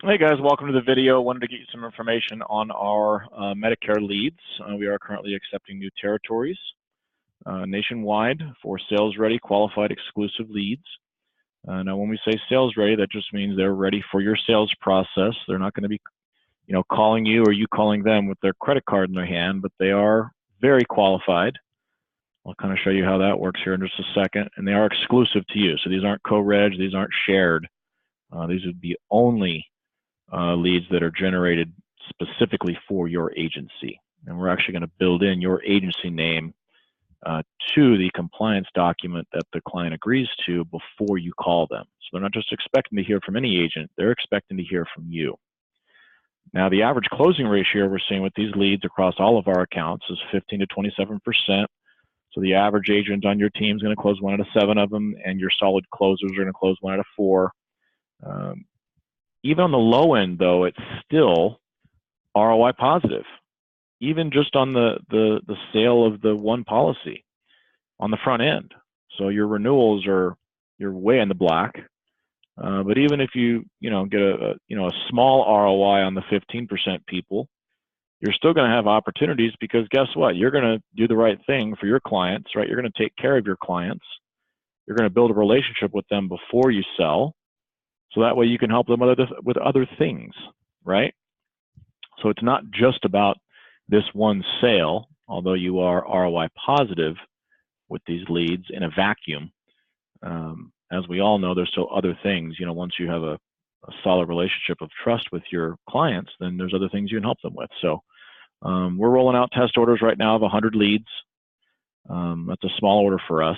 Hey guys, welcome to the video. Wanted to get you some information on our Medicare leads. We are currently accepting new territories nationwide for sales-ready, qualified, exclusive leads. Now, when we say sales-ready, that just means they're ready for your sales process. They're not going to be, calling you or you calling them with their credit card in their hand, but they are very qualified. I'll kind of show you how that works here in just a second. And they are exclusive to you. So these aren't co-reg, these aren't shared. These would be only leads that are generated specifically for your agency. And we're actually going to build in your agency name to the compliance document that the client agrees to before you call them. So they're not just expecting to hear from any agent, they're expecting to hear from you. Now, the average closing ratio we're seeing with these leads across all of our accounts is 15 to 27%. So the average agent on your team is going to close 1 out of 7 of them, and your solid closers are going to close 1 out of 4. Even on the low end, though, it's still ROI positive, even just on the sale of the one policy on the front end. So your renewals you're way in the black. But even if you get a small ROI on the 15% people, you're still going to have opportunities, because guess what? You're going to do the right thing for your clients, right? You're going to take care of your clients. You're going to build a relationship with them before you sell. So that way you can help them with other things, right? So it's not just about this one sale, although you are ROI positive with these leads in a vacuum. As we all know, there's still other things. Once you have a solid relationship of trust with your clients, then there's other things you can help them with. So we're rolling out test orders right now of 100 leads. That's a small order for us.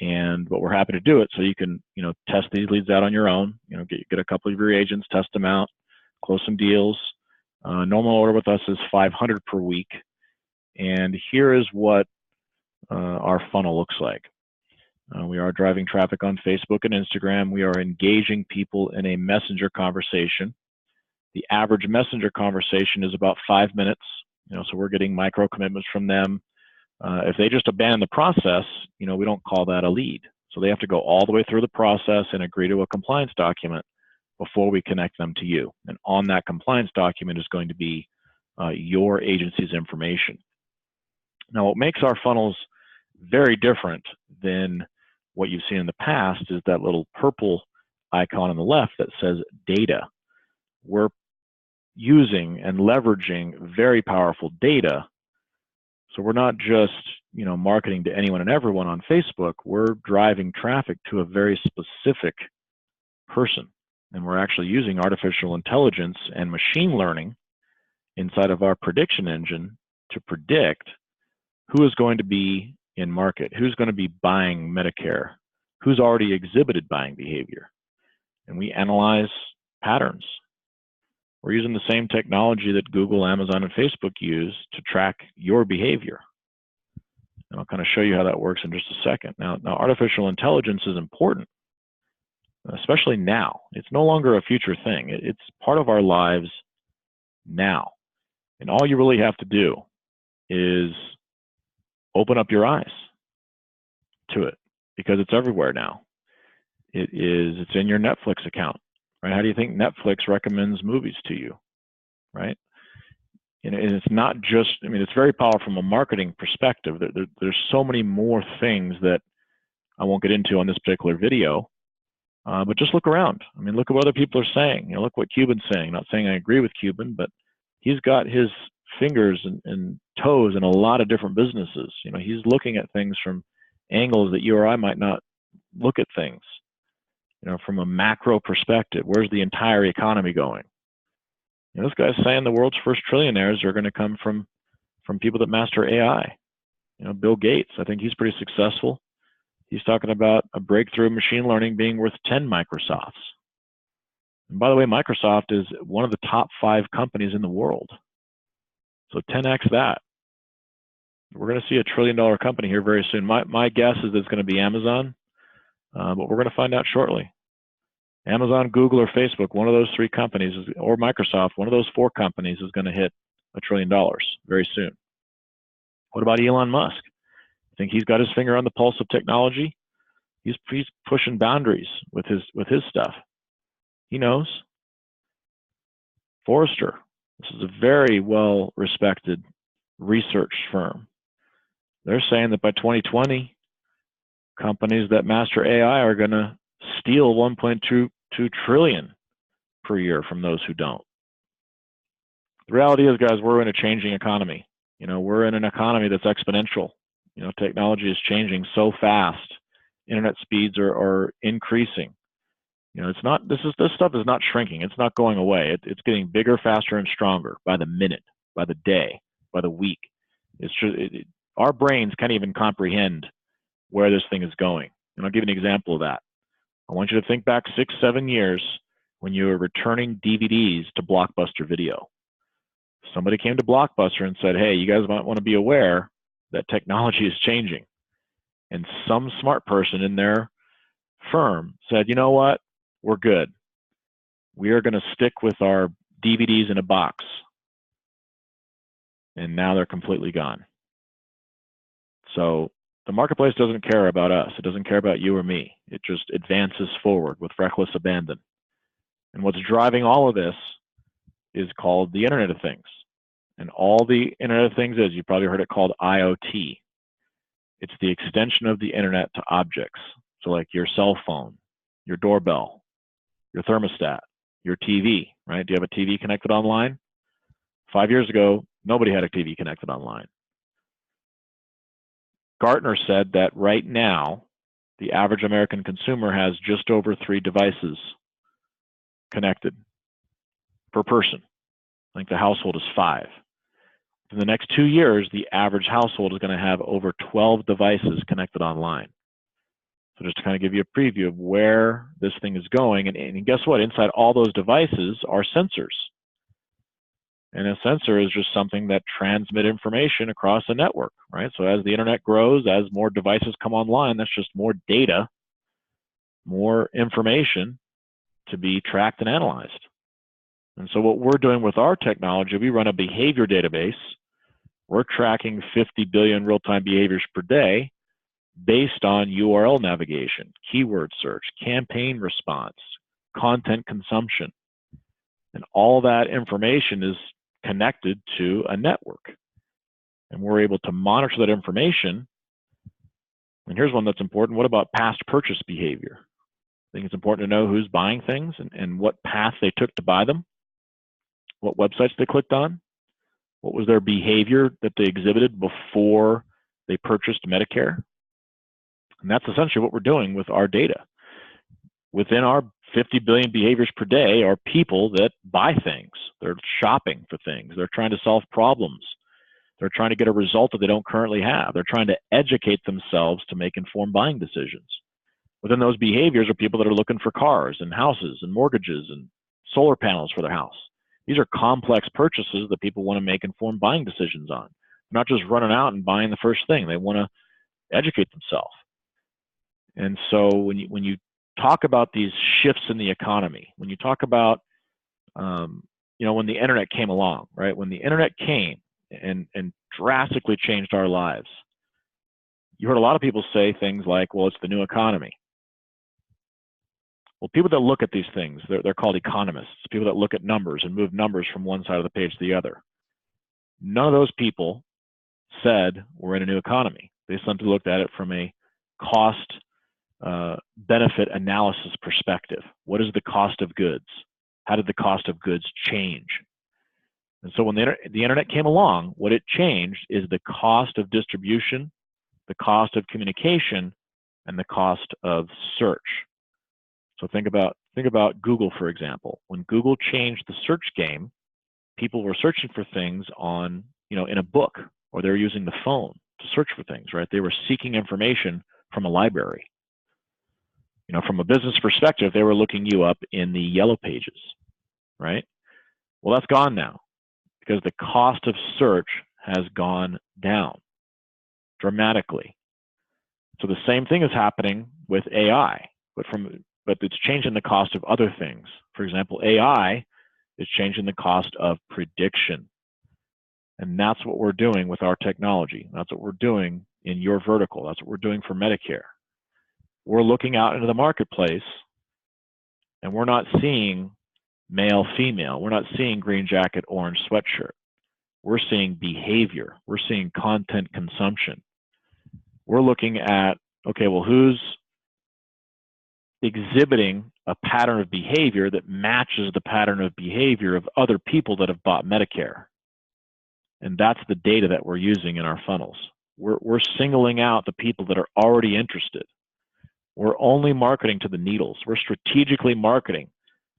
But we're happy to do it so you can, test these leads out on your own. Get a couple of your agents, test them out, close some deals. Normal order with us is 500 per week. And here is what our funnel looks like. We are driving traffic on Facebook and Instagram. We are engaging people in a messenger conversation. The average messenger conversation is about 5 minutes. So we're getting micro commitments from them. If they just abandon the process, we don't call that a lead. So they have to go all the way through the process and agree to a compliance document before we connect them to you. And on that compliance document is going to be your agency's information. Now, what makes our funnels very different than what you've seen in the past is that little purple icon on the left that says data. We're using and leveraging very powerful data. So we're not just, marketing to anyone and everyone on Facebook. We're driving traffic to a very specific person. And we're actually using artificial intelligence and machine learning inside of our prediction engine to predict who is going to be in market, who's going to be buying Medicare, who's already exhibited buying behavior. And we analyze patterns. We're using the same technology that Google, Amazon, and Facebook use to track your behavior. And I'll kind of show you how that works in just a second. Now artificial intelligence is important, especially now. It's no longer a future thing. It's part of our lives now. And all you really have to do is open up your eyes to it, because it's everywhere now. It's in your Netflix account. Right? How do you think Netflix recommends movies to you, right? And it's not just, it's very powerful from a marketing perspective. There's so many more things that I won't get into on this particular video, but just look around. Look at what other people are saying. Look what Cuban's saying. Not saying I agree with Cuban, but he's got his fingers and toes in a lot of different businesses. He's looking at things from angles that you or I might not look at things. From a macro perspective, where's the entire economy going? This guy's saying the world's first trillionaires are going to come from people that master AI. Bill Gates, I think he's pretty successful. He's talking about a breakthrough in machine learning being worth 10 Microsofts. And by the way, Microsoft is one of the top 5 companies in the world. So 10x that. We're going to see a $1 trillion company here very soon. My guess is it's going to be Amazon. But we're going to find out shortly. Amazon, Google, or Facebook, one of those 3 companies, or Microsoft, one of those 4 companies is going to hit $1 trillion very soon. What about Elon Musk? I think he's got his finger on the pulse of technology. He's pushing boundaries with his stuff. He knows. Forrester. This is a very well-respected research firm. They're saying that by 2020, companies that master AI are going to steal 1.22 trillion per year from those who don't. The reality is, guys, we're in a changing economy. We're in an economy that's exponential. Technology is changing so fast. Internet speeds are increasing. It's not, this stuff is not shrinking. It's not going away. It's getting bigger, faster, and stronger by the minute, by the day, by the week. It's just, our brains can't even comprehend where this thing is going. And I'll give you an example of that. I want you to think back 6-7 years when you were returning DVDs to Blockbuster Video. Somebody came to Blockbuster and said, hey, you guys might want to be aware that technology is changing. And some smart person in their firm said, you know what? We're good. We are going to stick with our DVDs in a box. And now they're completely gone. So the marketplace doesn't care about us. It doesn't care about you or me. It just advances forward with reckless abandon. And what's driving all of this is called the Internet of Things. And all the Internet of Things is, you probably heard it called IoT. It's the extension of the Internet to objects. So like your cell phone, your doorbell, your thermostat, your TV, right? Do you have a TV connected online? 5 years ago, nobody had a TV connected online. Gartner said that right now, the average American consumer has just over 3 devices connected per person. I think the household is 5. In the next 2 years, the average household is going to have over 12 devices connected online. So just to kind of give you a preview of where this thing is going, and guess what? Inside all those devices are sensors. And a sensor is just something that transmits information across a network, right? So as the internet grows, as more devices come online, that's just more data, more information to be tracked and analyzed. And so what we're doing with our technology, we run a behavior database. We're tracking 50 billion real-time behaviors per day based on URL navigation, keyword search, campaign response, content consumption. And all that information is connected to a network. And we're able to monitor that information. And here's one that's important. What about past purchase behavior? I think it's important to know who's buying things and what path they took to buy them, what websites they clicked on, what was their behavior that they exhibited before they purchased Medicare. And that's essentially what we're doing with our data. Within our 50 billion behaviors per day are people that buy things. They're shopping for things. They're trying to solve problems. They're trying to get a result that they don't currently have. They're trying to educate themselves to make informed buying decisions. Within those behaviors are people that are looking for cars and houses and mortgages and solar panels for their house. These are complex purchases that people want to make informed buying decisions on. They're not just running out and buying the first thing. They want to educate themselves. And so when you talk about these shifts in the economy, when you talk about, when the internet came along, right? When the internet came and drastically changed our lives, you heard a lot of people say things like, well, it's the new economy. Well, people that look at these things, they're called economists, people that look at numbers and move numbers from one side of the page to the other. None of those people said we're in a new economy. They simply looked at it from a cost benefit analysis perspective. What is the cost of goods? How did the cost of goods change? And so when the internet came along, what it changed is the cost of distribution, the cost of communication, and the cost of search. So think about Google, for example. When Google changed the search game, people were searching for things on, in a book, or they were using the phone to search for things, right? They were seeking information from a library. From a business perspective, they were looking you up in the yellow pages, right? Well, that's gone now because the cost of search has gone down dramatically. So the same thing is happening with AI, but it's changing the cost of other things. For example, AI is changing the cost of prediction. And that's what we're doing with our technology. That's what we're doing in your vertical. That's what we're doing for Medicare. We're looking out into the marketplace and we're not seeing male, female. We're not seeing green jacket, orange sweatshirt. We're seeing behavior. We're seeing content consumption. We're looking at, okay, well, who's exhibiting a pattern of behavior that matches the pattern of behavior of other people that have bought Medicare. And that's the data that we're using in our funnels. We're singling out the people that are already interested. We're only marketing to the needles. We're strategically marketing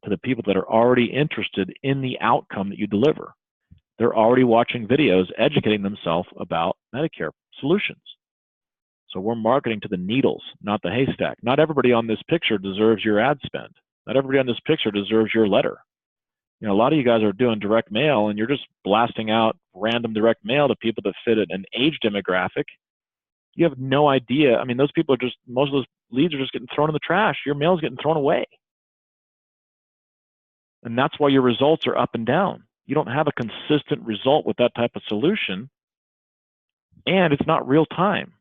to the people that are already interested in the outcome that you deliver. They're already watching videos, educating themselves about Medicare solutions. So we're marketing to the needles, not the haystack. Not everybody on this picture deserves your ad spend. Not everybody on this picture deserves your letter. You know, a lot of you guys are doing direct mail and you're just blasting out random direct mail to people that fit an age demographic. You have no idea. I mean, those people are just, most of those leads are just getting thrown in the trash. Your mail is getting thrown away. And that's why your results are up and down. You don't have a consistent result with that type of solution, and it's not real time.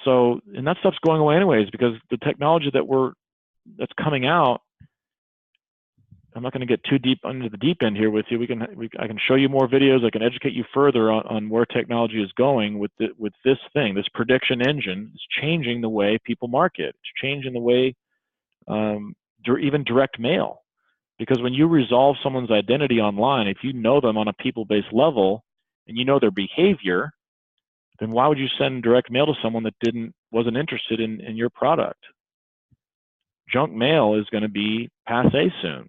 So, and that stuff's going away anyways, because the technology that's coming out, I'm not going to get too deep under the deep end here with you. I can show you more videos. I can educate you further on where technology is going with this thing. This prediction engine is changing the way people market. It's changing the way even direct mail. Because when you resolve someone's identity online, if you know them on a people-based level and you know their behavior, then why would you send direct mail to someone that wasn't interested in your product? Junk mail is going to be passé soon.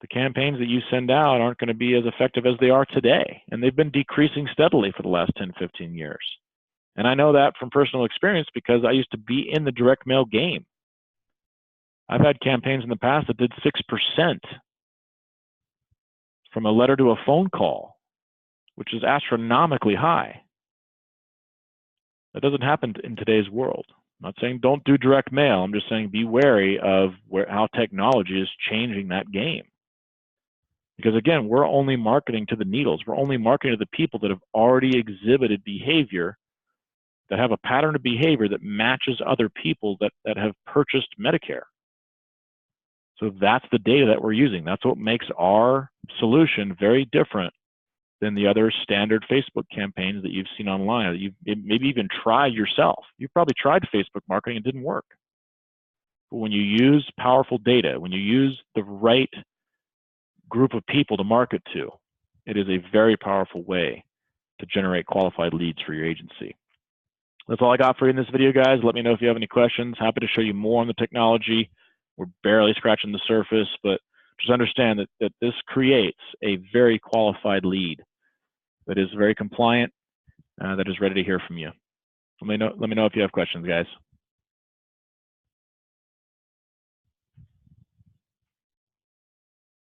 The campaigns that you send out aren't going to be as effective as they are today. And they've been decreasing steadily for the last 10, 15 years. And I know that from personal experience because I used to be in the direct mail game. I've had campaigns in the past that did 6% from a letter to a phone call, which is astronomically high. That doesn't happen in today's world. I'm not saying don't do direct mail. I'm just saying be wary of how technology is changing that game. Because again, we're only marketing to the needles. We're only marketing to the people that have already exhibited behavior, that have a pattern of behavior that matches other people that have purchased Medicare. So that's the data that we're using. That's what makes our solution very different than the other standard Facebook campaigns that you've seen online, that you've maybe even tried yourself. You've probably tried Facebook marketing and it didn't work. But when you use powerful data, when you use the right group of people to market to, it is a very powerful way to generate qualified leads for your agency. That's all I got for you in this video, guys. Let me know if you have any questions. Happy to show you more on the technology. We're barely scratching the surface, but just understand that this creates a very qualified lead that is very compliant, that is ready to hear from you. Let me know if you have questions, guys.